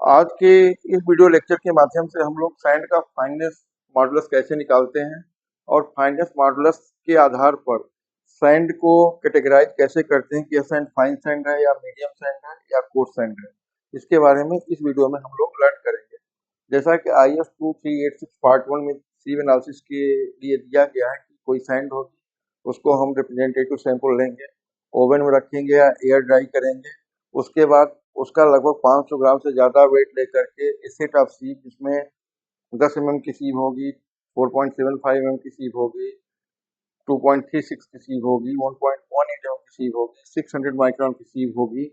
आज के इस वीडियो लेक्चर के माध्यम से हम लोग सैंड का फाइनेंस मॉडुलस कैसे निकालते हैं और फाइनेंस मॉडुलस के आधार पर सैंड को कैटेगराइज कैसे करते हैं कि यह सैंड फाइन सैंड है या मीडियम सैंड है या कोर्स सैंड है, इसके बारे में इस वीडियो में हम लोग लर्न करेंगे। जैसा कि IS 2386 पार्ट 1 में सीव एनालिसिस के लिए दिया गया है कि कोई सैंड होगी, उसको हम रिप्रेजेंटेटिव सैंपल लेंगे, ओवन में रखेंगे या एयर ड्राई करेंगे। उसके बाद उसका लगभग 500 ग्राम से ज़्यादा वेट लेकर के इस सेट ऑफ सीप, जिसमें 10 mm की सीप होगी, 4.75 mm की सीप होगी, 2.36 की सीप होगी, 1.18 mm की सीप होगी, 600 माइक्रॉन की सीप होगी,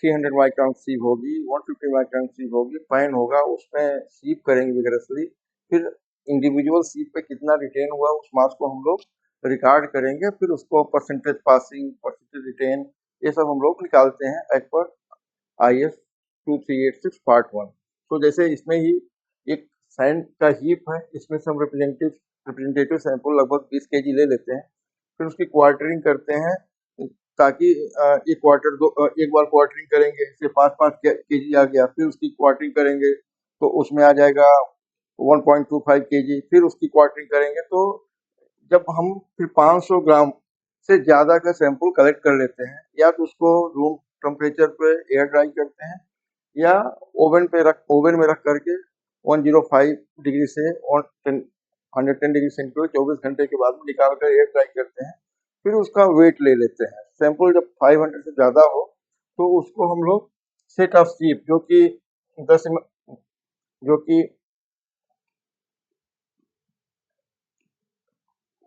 300 माइक्रॉन की सीप होगी, 150 माइक्रॉन की सीप होगी, पैन होगा, उसमें सीप करेंगे विगरसली। फिर इंडिविजुअल सीप पे कितना रिटेन हुआ उस मास को हम लोग रिकॉर्ड करेंगे, फिर उसको परसेंटेज पासिंग, परसेंटेज रिटेन, ये सब हम लोग निकालते हैं एज पर IS 2386 पार्ट 1। तो जैसे इसमें ही एक सैंड का हीप है, इसमें से हम रिप्रेजेंटेटिव सैंपल लगभग 20 kg ले लेते हैं, फिर उसकी क्वार्टरिंग करते हैं ताकि एक बार क्वार्टरिंग करेंगे, जैसे 5-5 kg आ गया, फिर उसकी क्वार्टरिंग करेंगे तो उसमें आ जाएगा 1.25 kg, फिर उसकी क्वार्टरिंग करेंगे तो जब हम फिर 500 ग्राम से ज़्यादा का सैंपल कलेक्ट कर लेते हैं, या तो उसको रूम टेम्परेचर पे एयर ड्राई करते हैं या ओवन में रख करके 105 डिग्री से 110 डिग्री सेंटीग्रेड 24 घंटे के बाद निकाल कर एयर ड्राई करते हैं। फिर उसका वेट ले लेते हैं। सैंपल जब 500 से ज़्यादा हो तो उसको हम लोग सेट ऑफ सीप जो कि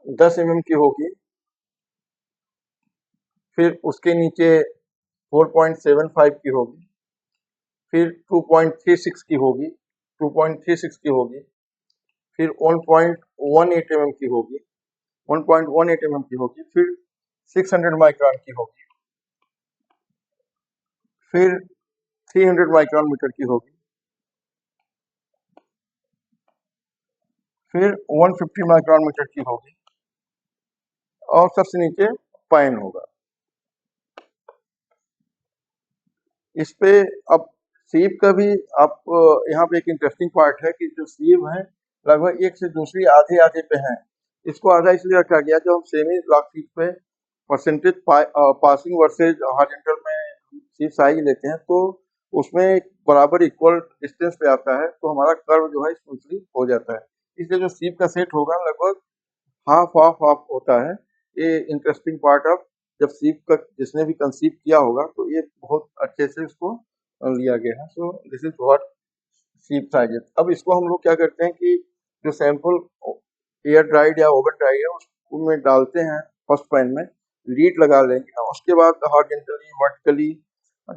10 mm की होगी, फिर उसके नीचे 4.75 की होगी, फिर 2.36 की होगी, 2.36 की होगी, फिर 1.18 mm की होगी, 1.18 mm की होगी, फिर 600 माइक्रॉन की होगी, फिर 300 माइक्रॉन मीटर की होगी, फिर 150 माइक्रॉन मीटर की होगी और सबसे नीचे पाइन होगा। इस पे अब सीप का भी आप यहाँ पे एक इंटरेस्टिंग पार्ट है कि जो सीप है लगभग एक से दूसरी आधे आधे पे हैं। इसको आधा इसलिए रखा गया जो हम सेमी ब्लॉक सीप पे परसेंटेज पासिंग वर्सेज हॉरिजॉन्टल में सीप साइज लेते हैं तो उसमें एक बराबर इक्वल डिस्टेंस पे आता है, तो हमारा कर्व जो है स्मूथली हो जाता है। इसलिए जो सीप का सेट होगा लगभग हाफ ऑफ हाफ होता है। ये इंटरेस्टिंग पार्ट ऑफ जब सीप का जिसने भी कंसीव किया होगा तो ये बहुत अच्छे से उसको लिया गया है। सो दिस इज व्हाट सीप साइज। अब इसको हम लोग क्या करते हैं कि जो सैंपल एयर ड्राइड या ओवन ड्राइड है उसको में डालते हैं, फर्स्ट पैन में लीड लगा लेंगे और उसके बाद हॉरिजॉन्टली वर्टिकली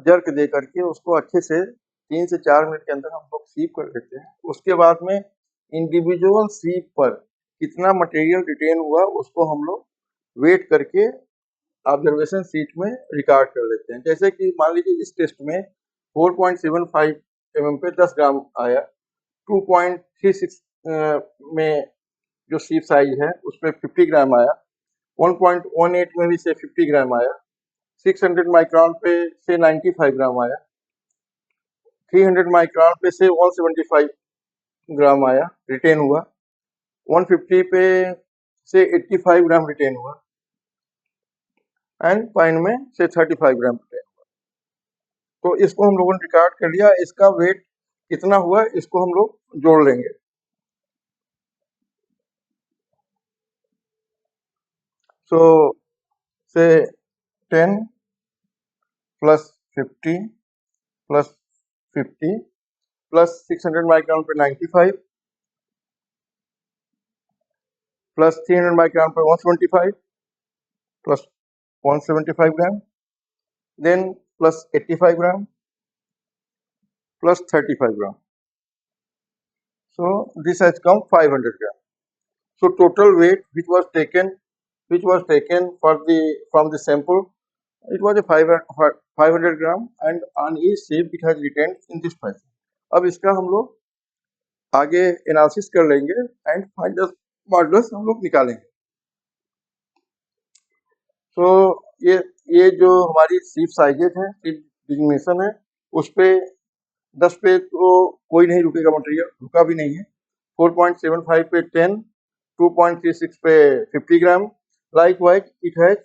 जर्क दे करके उसको अच्छे से 3 से 4 मिनट के अंदर हम लोग सीप कर लेते हैं। उसके बाद में इंडिविजुअल सीप पर कितना मटेरियल रिटेन हुआ उसको हम लोग वेट करके ऑब्जर्वेशन सीट में रिकॉर्ड कर लेते हैं। जैसे कि मान लीजिए इस टेस्ट में 4.75 mm पे 10 ग्राम आया, 2.36 में जो सीप साइज है उसमें 50 ग्राम आया, 1.18 में भी से 50 ग्राम आया, 600 माइक्रॉन पे से 95 ग्राम आया, 300 माइक्रॉन पे से 175 ग्राम आया रिटेन हुआ, 150 पे से 85 ग्राम रिटेन हुआ एंड पाइन में से 35 ग्राम रिटेन हुआ। तो इसको हम लोगों ने रिकॉर्ड कर लिया। इसका वेट कितना हुआ इसको हम लोग जोड़ लेंगे। सो से 10 प्लस 50 प्लस 50 प्लस 600 माइक्रॉन पे 95 प्लस 300 माइक्रॉन पे 125 प्लस 175 gram, then plus 85 gram plus 35 gram. So this has come 500 gram. So total weight which was taken for the from the sample, it was a 500 gram and on each shape it has retained in this fashion. अब इसका हम लोग आगे analysis कर लेंगे and final modulus हम लोग निकालेंगे। तो ये जो हमारी सीप साइजेज है, सीप डिजिग्नेशन है, उस पे 10 पे तो कोई नहीं रुकेगा, मटेरियल रुका भी नहीं है। 4.75 पे 10, 2.36 पे 50 ग्राम। Likewise it has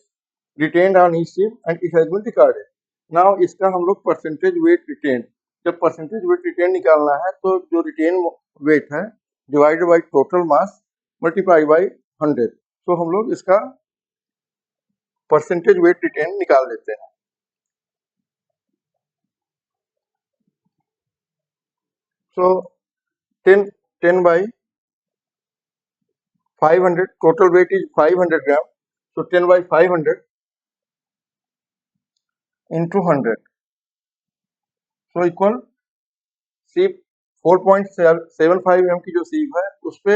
retained on each sieve and it has been recorded. Now इसका हम लोग परसेंटेज वेट रिटेन, जब परसेंटेज वेट रिटेन निकालना है तो जो रिटेन वेट है divided by total mass multiply by 100, तो हम लोग इसका परसेंटेज वेट रिटेन निकाल लेते हैं। So 10 by 500, total weight is 500 gram. So 10 by 500 into 100. So equal सीप 4.75 mm की जो सीप है उस पे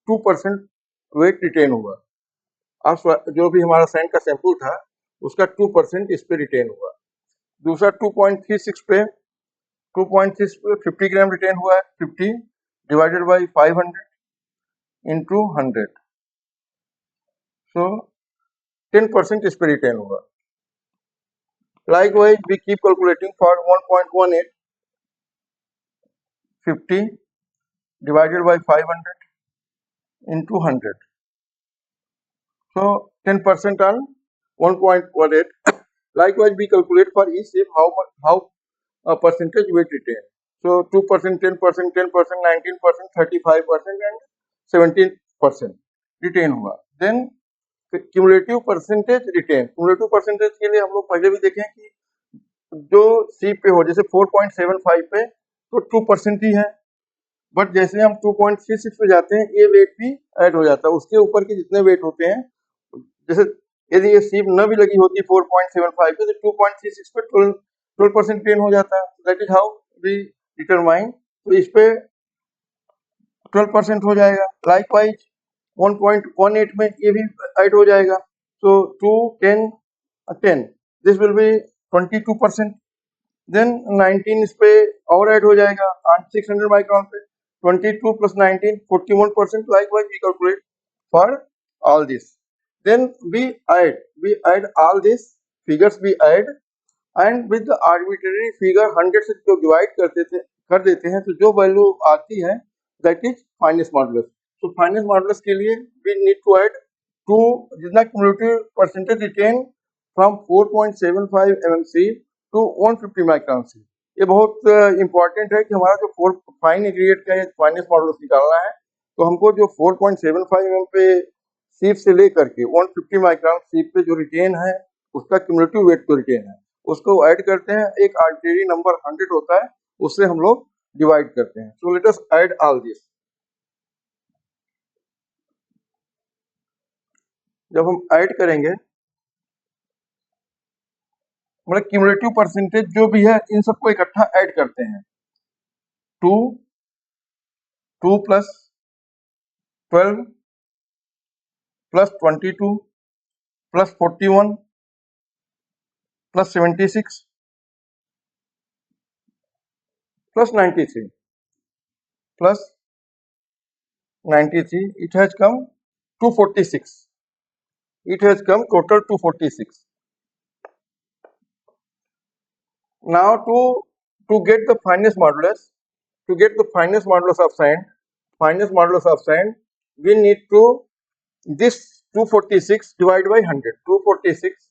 2% वेट रिटेन हुआ। अब जो भी हमारा सैंड का सैंपल था उसका 2% इस पे रिटेन हुआ। दूसरा 2.36 पे 50 ग्राम रिटेन हुआ है। 50 डिवाइडेड बाई 500 इंटू 100, सो 10% इस पे रिटेन हुआ। Likewise, we keep calculating for 1.18, 50 divided by 500 into 100. So 10% on 1.18. Likewise, we calculate for each ship how a percentage weight retain. So 2%, 10%, 10%, 19%, 35% and 17% retain हुआ। Then cumulative percentage retain. Cumulative percentage के लिए हम लोग पहले भी देखें कि जो सीप पे हो, जैसे 4.75 पे तो 2% ही है, बट जैसे हम 2.36 पे जाते हैं ये वेट भी ऐड हो जाता है। उसके ऊपर के जितने वेट होते हैं, जैसे यदि ये सीप न भी लगी होती 4.75 पे तो 2.36 पे 12% ट्रेन हो जाता है। That is how we determine, तो इस पे 12% हो जाएगा। लाइकवाइज 1.18 में ये भी ऐड हो जाएगा, सो 2, 10, 10, दिस विल बी 22%। देन 19 इस पे और ऐड हो जाएगा 600 माइक्रोन पे। 22 plus 19, 41%. Likewise, we calculate for all this. Then we add all these figures we add, and with the arbitrary figure 100 से जो डिवाइड कर देते हैं तो जो वैल्यू आती है that is fineness modulus. So fineness modulus के लिए we need to add to जितना cumulative percentage retain from 4.75 mmc to 150 micron sieve. ये बहुत इंपॉर्टेंट है कि हमारा जो फाइन एग्रीगेट का फाइनेंस मॉडल निकालना है तो हमको जो 4.75 mm पे सीप से लेकर के 150 माइक्रोन सीप पे जो रिटेन है उसका क्यूमुलेटिव वेट जो रिटेन है उसको ऐड करते हैं, एक आर्बिट्रेरी नंबर 100 होता है उससे हम लोग डिवाइड करते हैं। So let us add all this. जब हम ऐड करेंगे मतलब क्यूमुलेटिव परसेंटेज जो भी है इन सबको इकट्ठा ऐड करते हैं। 2 plus 12 plus 22 plus 41 plus 76 plus 93 plus 93, it has come 246. It has come total 246. Now to get the fineness modulus, of sand, we need to this 246 divided by 100. 246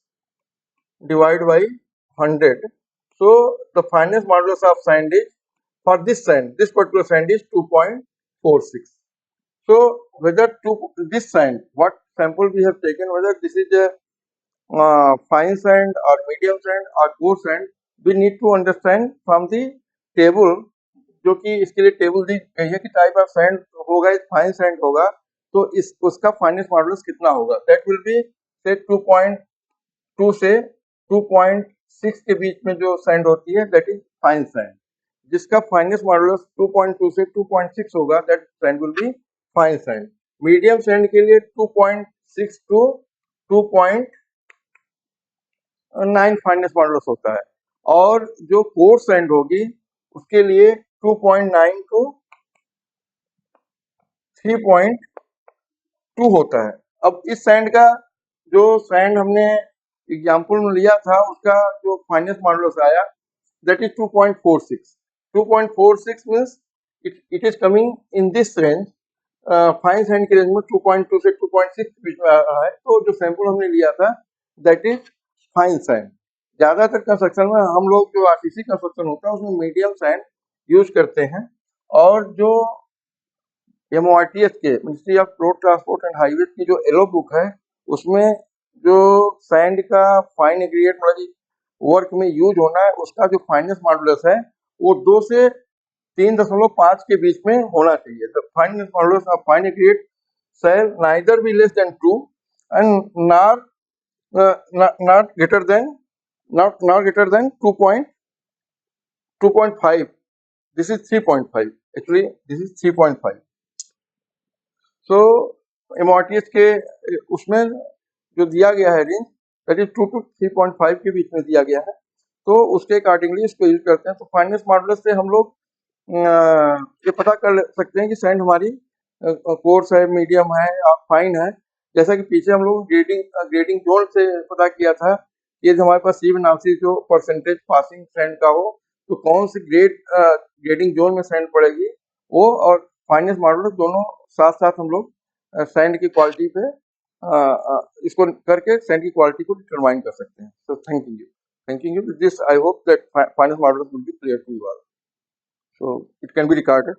divided by 100. So the fineness modulus of sand is, for this particular sand is 2.46. So whether this sand, what sample we have taken, whether this is a fine sand or medium sand or coarse sand, we need to understand from the table, जो कि इसके लिए table दी गई है कि type of sand होगा, fine sand होगा तो इस उसका फाइनेंस मॉडुलस कितना होगा। दैट विल बी से 2.2 से 2.6 के बीच में जो सैंड होती है दैट इज फाइन सैंड। जिसका फाइनेंस मॉडुलस 2.2 से 2.6 होगा that sand will be fine sand. Medium sand के लिए 2.6 टू 2.9 फाइनेंस मॉडुलस होता है, और जो कोर्स सैंड होगी उसके लिए 2.9 टू 3.2 होता है। अब इस सैंड का जो सैंड हमने एग्जाम्पल में लिया था उसका जो फाइनेंस मॉडुलस आया that is 2.46। 2.46 means it is coming in this range. Fine sand के रेंज में 2.2 से 2.6 के बीच में आ रहा है। तो जो सैंपल हमने लिया था दैट इज फाइन सैंड। ज्यादातर कंस्ट्रक्शन में हम लोग जो आरसीसी कंस्ट्रक्शन होता है उसमें मीडियम सैंड यूज करते हैं, और जो MORTH के ministry of road transport and highway की जो येलो बुक है उसमें जो सैंड का फाइन एग्रीगेट मतलब वर्क में यूज होना है उसका जो फाइनेंस मॉडुलस है वो 2 से 3.5 के बीच में होना चाहिए। The finance modulus of fine aggregate shall neither be less than 2 and not greater than 2.5. This is 3.5. Actually, this is 3.5. So MORTH के उसमें जो दिया गया है रेंज दैट इज 2 to 3.5 के बीच में दिया गया है, तो उसके अकॉर्डिंगली इसको यूज करते हैं। तो फाइनेंस मॉडुलस से हम लोग ये पता कर सकते हैं कि सैंड हमारी कोर्स है, मीडियम है या फाइन है। जैसा कि पीछे हम लोग ग्रेडिंग जोन से पता किया था, ये जो हमारे पास सी बनावसी जो परसेंटेज पासिंग सैंड का हो तो कौन सी ग्रेडिंग जोन में सैंड पड़ेगी वो, और फाइनेंस मॉडुलस दोनों साथ साथ हम लोग सैंड की क्वालिटी पे इसको करके सैंड की क्वालिटी को डिटरमाइन कर सकते हैं। So thanking you. With this, I hope that finance model will be clear to you all. So it can be recorded.